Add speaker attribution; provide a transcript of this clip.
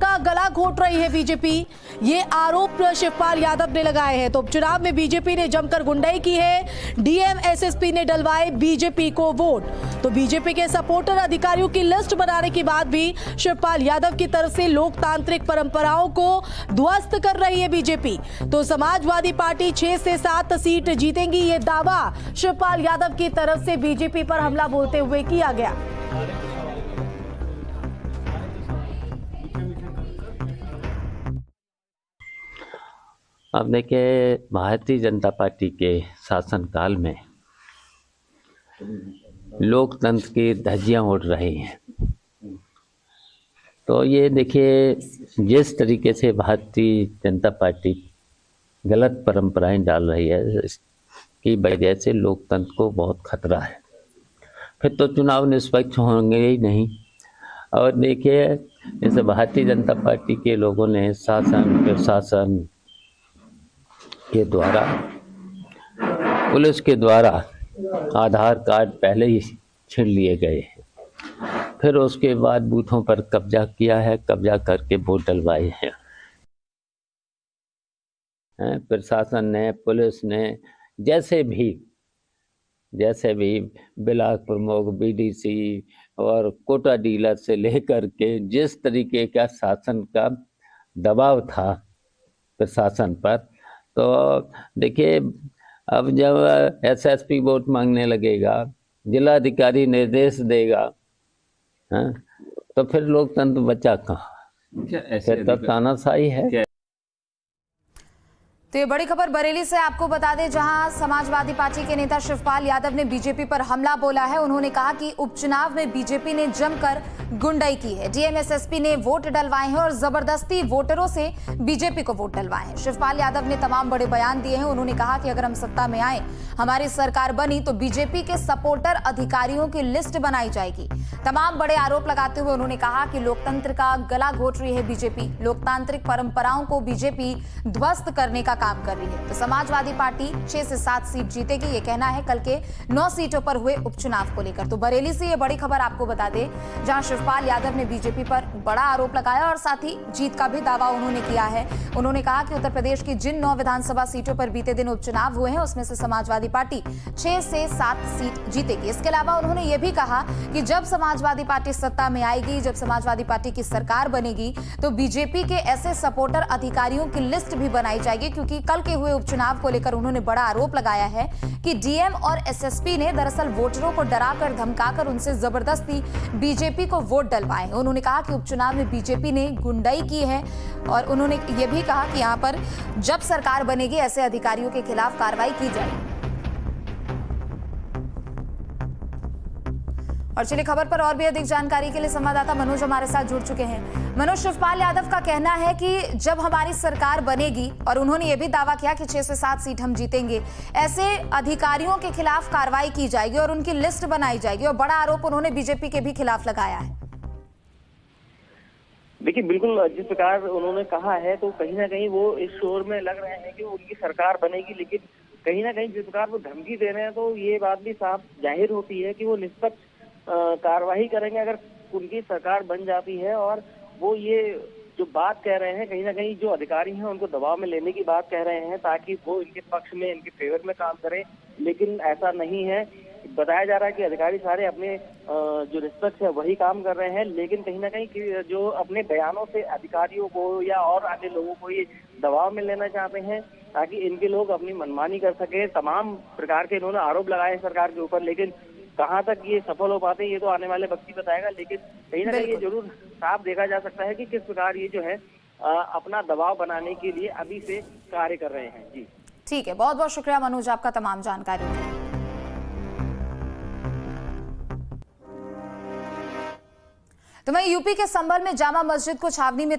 Speaker 1: का गला घोट रही है बीजेपी, ये आरोप शिवपाल यादव ने लगाए हैं। तो उपचुनाव में बीजेपी ने जमकर गुंडाई की है, डीएम एसएसपी ने डलवाए बीजेपी को वोट। तो बीजेपी के सपोर्टर अधिकारियों की लिस्ट बनाने के बाद भी शिवपाल यादव की तरफ से लोकतांत्रिक परंपराओं को ध्वस्त कर रही है बीजेपी। तो समाजवादी पार्टी 6 से 7 सीट जीतेंगी, ये दावा शिवपाल यादव की तरफ से बीजेपी पर हमला बोलते हुए किया गया।
Speaker 2: अब देखिए, भारतीय जनता पार्टी के शासनकाल में लोकतंत्र की धज्जियां उड़ रही हैं। तो ये देखिए, जिस तरीके से भारतीय जनता पार्टी गलत परंपराएं डाल रही है, इसकी वजह से लोकतंत्र को बहुत खतरा है। फिर तो चुनाव निष्पक्ष होंगे ही नहीं। और देखिए, जैसे भारतीय जनता पार्टी के लोगों ने शासन प्रशासन के द्वारा, पुलिस के द्वारा आधार कार्ड पहले ही छीन लिए गए हैं, फिर उसके बाद बूथों पर कब्जा किया है, कब्जा करके वोट डलवाए हैं। प्रशासन ने, पुलिस ने जैसे भी ब्लॉक प्रमुख, बीडीसी और कोटा डीलर से लेकर के जिस तरीके का शासन का दबाव था प्रशासन पर, तो देखिए, अब जब एसएसपी वोट मांगने लगेगा, जिलाधिकारी निर्देश देगा, तो फिर लोकतंत्र बचा कहाँ? फिर तब तानाशाही है।
Speaker 3: तो ये बड़ी खबर बरेली से आपको बता दें, जहां समाजवादी पार्टी के नेता शिवपाल यादव ने बीजेपी पर हमला बोला है। उन्होंने कहा कि उपचुनाव में बीजेपी ने जमकर गुंडाई की है, डीएम एसएसपी ने वोट डलवाए हैं और जबरदस्ती वोटरों से बीजेपी को वोट डलवाए हैं। शिवपाल यादव ने तमाम बड़े बयान दिए हैं। उन्होंने कहा कि अगर हम सत्ता में आए, हमारी सरकार बनी, तो बीजेपी के सपोर्टर अधिकारियों की लिस्ट बनाई जाएगी। तमाम बड़े आरोप लगाते हुए उन्होंने कहा कि लोकतंत्र का गला घोट रही है बीजेपी, लोकतांत्रिक परंपराओं को बीजेपी ध्वस्त करने का काम कर रही है। तो समाजवादी पार्टी 6 से 7 सीट जीतेगी, ये कहना है कल के 9 सीटों पर हुए उपचुनाव को लेकर। तो बरेली से ये बड़ी खबर आपको बता दें, जहां शिवपाल यादव ने बीजेपी पर बड़ा आरोप लगाया और साथ ही जीत का भी दावा उन्होंने किया है। उन्होंने कहा कि उत्तर प्रदेश की जिन 9 विधानसभा सीटों पर बीते दिन उपचुनाव हुए हैं, उसमें से समाजवादी पार्टी 6 से 7 सीट जीतेगी। इसके अलावा उन्होंने ये भी कहा कि जब समाजवादी पार्टी सत्ता में आएगी, जब समाजवादी पार्टी की सरकार बनेगी, तो बीजेपी के ऐसे सपोर्टर अधिकारियों की लिस्ट भी बनाई जाएगी, क्योंकि कल के हुए उपचुनाव को लेकर उन्होंने बड़ा आरोप लगाया है कि डीएम और एसएसपी ने दरअसल वोटरों को डराकर धमकाकर उनसे जबरदस्ती बीजेपी को वोट डलवाए। उन्होंने कहा कि उपचुनाव में बीजेपी ने गुंडाई की है और उन्होंने ये भी कहा कि यहां पर जब सरकार बनेगी, ऐसे अधिकारियों के खिलाफ कार्रवाई की जाएगी। और चलिए खबर पर और भी अधिक जानकारी के लिए संवाददाता मनोज हमारे साथ जुड़ चुके हैं। मनोज, शिवपाल यादव का कहना है कि जब हमारी सरकार बनेगी, और उन्होंने ये भी दावा किया कि 6 से 7 सीट हम जीतेंगे, ऐसे अधिकारियों के खिलाफ कार्रवाई की जाएगी और उनकी लिस्ट बनाई जाएगी। और बड़ा आरोप उन्होंने बीजेपी के भी खिलाफ लगाया है।
Speaker 4: देखिए, बिल्कुल जिस प्रकार उन्होंने कहा है, तो कहीं ना कहीं वो इस शोर में लग रहे हैं कि उनकी सरकार बनेगी, लेकिन कहीं ना कहीं जिस प्रकार वो धमकी दे रहे हैं, तो ये बात भी साफ जाहिर होती है कि वो निष्पक्ष कार्यवाही करेंगे अगर उनकी सरकार बन जाती है। और वो ये जो बात कह रहे हैं, कहीं ना कहीं जो अधिकारी हैं उनको दबाव में लेने की बात कह रहे हैं, ताकि वो इनके पक्ष में, इनके फेवर में काम करें, लेकिन ऐसा नहीं है। बताया जा रहा है कि अधिकारी सारे अपने जो निष्पक्ष है वही काम कर रहे हैं, लेकिन कहीं ना कहीं जो अपने बयानों से अधिकारियों को या और अन्य लोगों को ये दबाव में लेना चाहते हैं, ताकि इनके लोग अपनी मनमानी कर सके। तमाम प्रकार के इन्होंने आरोप लगाए सरकार के ऊपर, लेकिन कहाँ तक ये सफल हो पाते हैं ये तो आने वाले वक्त ही बताएगा। लेकिन कहीं ना कहीं ये जरूर साफ देखा जा सकता है कि किस प्रकार ये जो है अपना दबाव बनाने के लिए अभी से कार्य कर रहे हैं। जी
Speaker 3: ठीक है, बहुत बहुत शुक्रिया मनोज आपका तमाम जानकारी। तो मैं यूपी के संभल में जामा मस्जिद को छावनी में